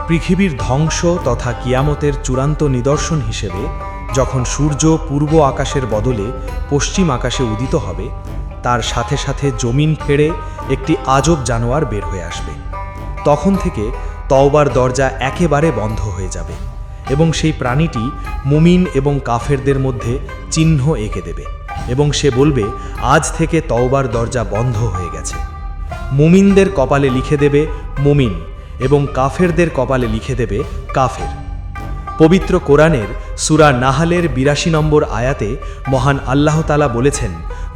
পৃথিবীর ধ্বংস তথা কিয়ামতের চূড়ান্ত নিদর্শন হিসেবে যখন সূর্য পূর্ব আকাশের বদলে পশ্চিম আকাশে উদিত হবে, তার সাথে সাথে জমিন ফেড়ে একটি আজব জানোয়ার বের হয়ে আসবে। তখন থেকে তওবার দরজা একেবারে বন্ধ হয়ে যাবে এবং সেই প্রাণীটি মুমিন এবং কাফেরদের মধ্যে চিহ্ন এঁকে দেবে এবং সে বলবে, আজ থেকে তওবার দরজা বন্ধ হয়ে গেছে। মুমিনদের কপালে লিখে দেবে মুমিন এবং কাফেরদের কপালে লিখে দেবে কাফের। পবিত্র কোরআনের সূরা নাহালের ৮২ নম্বর আয়াতে মহান আল্লাহ তাআলা বলেছেন,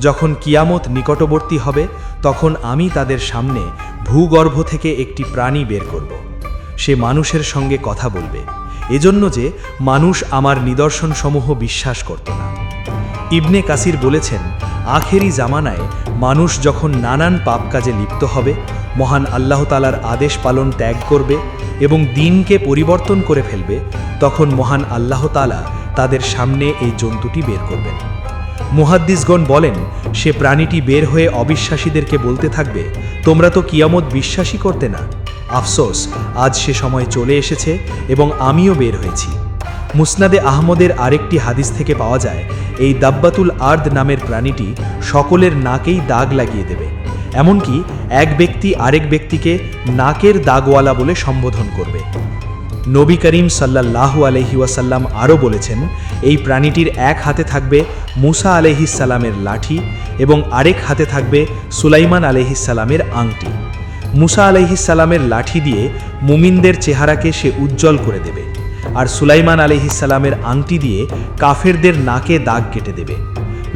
যখন কিয়ামত নিকটবর্তী হবে তখন আমি তাদের সামনে ভূগর্ভ থেকে একটি প্রাণী বের করব। সে মানুষের সঙ্গে কথা বলবে, এজন্য যে মানুষ আমার নিদর্শনসমূহ বিশ্বাস করত না। ইবনে কাসির বলেছেন, আখেরি জামানায় মানুষ যখন নানান পাপ কাজে লিপ্ত হবে, মহান আল্লাহ তাআলার আদেশ পালন ত্যাগ করবে এবং দ্বীনকে পরিবর্তন করে ফেলবে, তখন মহান আল্লাহ তাআলা তাদের সামনে এই জন্তুটি বের করবেন। মুহাদ্দিসগণ বলেন, সে প্রাণীটি বের হয়ে অবিশ্বাসীদেরকে বলতে থাকবে, তোমরা তো কিয়ামত বিশ্বাসই করতে না। আফসোস, আজ সে সময় চলে এসেছে এবং আমিও বের হয়েছি। মুসনাদে আহমদের আরেকটি হাদিস থেকে পাওয়া যায়, এই দাব্বাতুল আর্দ নামের প্রাণীটি সকলের নাকেই দাগ লাগিয়ে দেবে, এমনকি এক ব্যক্তি আরেক ব্যক্তিকে নাকের দাগওয়ালা বলে সম্বোধন করবে। নবী করিম সাল্লাল্লাহু আলাইহি ওয়াসাল্লাম আরও বলেছেন, এই প্রাণীটির এক হাতে থাকবে মুসা আলাইহিস সালামের লাঠি এবং আরেক হাতে থাকবে সুলাইমান আলাইহিস সালামের আংটি। মুসা আলাইহিস সালামের লাঠি দিয়ে মুমিনদের চেহারাকে সে উজ্জ্বল করে দেবে, আর সুলাইমান আলাইহিস সালামের আংটি দিয়ে কাফেরদের নাকে দাগ কেটে দেবে।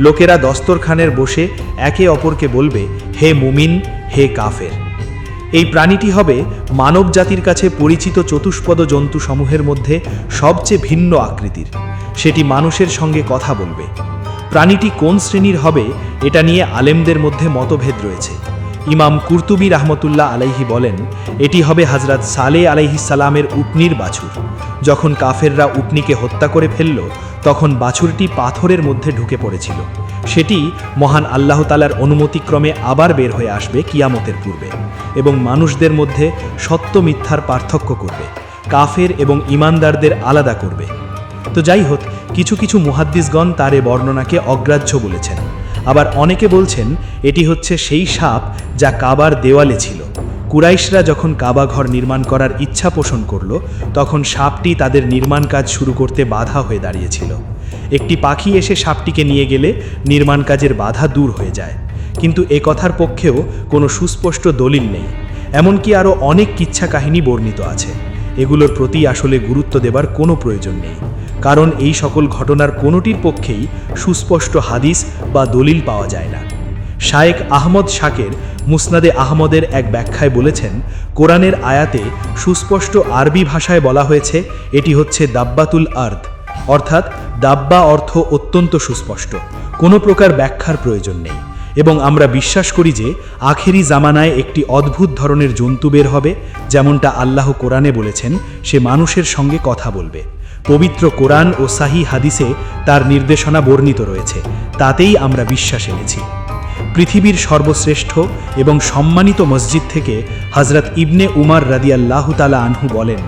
লোকেরা দস্তরখানের বসে একে অপরকে বলবে, হে মুমিন, হে কাফের। এই প্রাণীটি হবে মানব জাতির কাছে পরিচিত চতুষ্পদ জন্তু সমূহের মধ্যে সবচেয়ে ভিন্ন আকৃতির। সেটি মানুষের সঙ্গে কথা বলবে। প্রাণীটি কোন শ্রেণীর হবে এটা নিয়ে আলেমদের মধ্যে মতভেদ রয়েছে। ইমাম কুরতুবী রাহমাতুল্লাহ আলাইহি বলেন, এটি হবে হযরত সালেহ আলাইহিস সালামের উটনির বাছুর। যখন কাফেররা উটনিকে হত্যা করে ফেলল, তখন বাছুরটি পাথরের মধ্যে ঢুকে পড়েছিল। সেটি মহান আল্লাহ তাআলার অনুমতিক্রমে আবার বের হয়ে আসবে কিয়ামতের পূর্বে এবং মানুষদের মধ্যে সত্য মিথ্যার পার্থক্য করবে, কাফের এবং ঈমানদারদের আলাদা করবে। তো যাই হোক, কিছু কিছু মুহাদ্দিসগণ তার এ বর্ণনাকে অগ্রাহ্য বলেছেন। আবার অনেকে বলছেন এটি হচ্ছে সেই সাপ যা কাবার দেওয়ালে ছিল। কুরাইশরা যখন কাবা ঘর নির্মাণ করার ইচ্ছা পোষণ করল, তখন সাপটি তাদের নির্মাণ কাজ শুরু করতে বাধা হয়ে দাঁড়িয়েছিল। একটি পাখি এসে সাপটিকে নিয়ে গেলে নির্মাণ কাজের বাধা দূর হয়ে যায়, কিন্তু এ কথার পক্ষেও কোনো সুস্পষ্ট দলিল নেই। এমনকি আরও অনেক কিচ্ছা কাহিনী বর্ণিত আছে। এগুলোর প্রতি আসলে গুরুত্ব দেবার কোনো প্রয়োজন নেই, কারণ এই সকল ঘটনার কোনোটির পক্ষেই সুস্পষ্ট হাদিস বা দলিল পাওয়া যায় না। শায়েখ আহমদ শাকের মুসনাদে আহমদের এক ব্যাখ্যায় বলেছেন, কোরআনের আয়াতে সুস্পষ্ট আরবি ভাষায় বলা হয়েছে এটি হচ্ছে দাব্বাতুল আর্দ, অর্থাৎ দাব্বা অর্থ অত্যন্ত সুস্পষ্ট, কোনো প্রকার ব্যাখ্যার প্রয়োজন নেই। এবং আমরা বিশ্বাস করি যে আখেরি জামানায় একটি অদ্ভুত ধরনের জন্তু বের হবে, যেমনটা আল্লাহ কোরআনে বলেছেন, সে মানুষের সঙ্গে কথা বলবে। পবিত্র কোরআন ও সাহি হাদিসে তার নির্দেশনা বর্ণিত রয়েছে, তাতেই আমরা বিশ্বাস এনেছি। পৃথিবীর সর্বশ্রেষ্ঠ এবং সম্মানিত মসজিদ থেকে হযরত ইবনে উমর রাদিয়াল্লাহু তাআলা আনহু বলেন,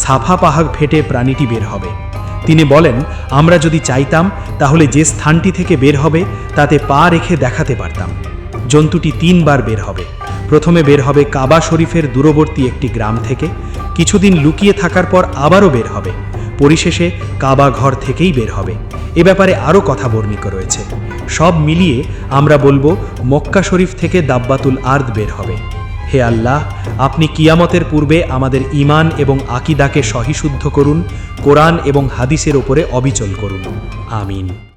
সাফা পাহাড় ফেটে প্রাণীটি বের হবে। তিনি বলেন, আমরা যদি চাইতাম তাহলে যে স্থানটি থেকে বের হবে তাতে পা রেখে দেখাতে পারতাম। জন্তুটি 3 বার বের হবে। প্রথমে বের হবে কাবা শরীফের দূরবর্তী একটি গ্রাম থেকে, কিছুদিন লুকিয়ে থাকার পর আবারও বের হবে, পরিশেষে কাবা ঘর থেকেই বের হবে। এ ব্যাপারে আরও কথা বর্ণিত রয়েছে। সব মিলিয়ে আমরা বলবো মক্কা শরীফ থেকে দাব্বাতুল আর্দ বের হবে। হে আল্লাহ, আপনি কিয়ামতের পূর্বে আমাদের ঈমান এবং আকীদাকে সহিশুদ্ধ করুন, কোরআন এবং হাদিসের ওপরে অবিচল করুন। আমিন।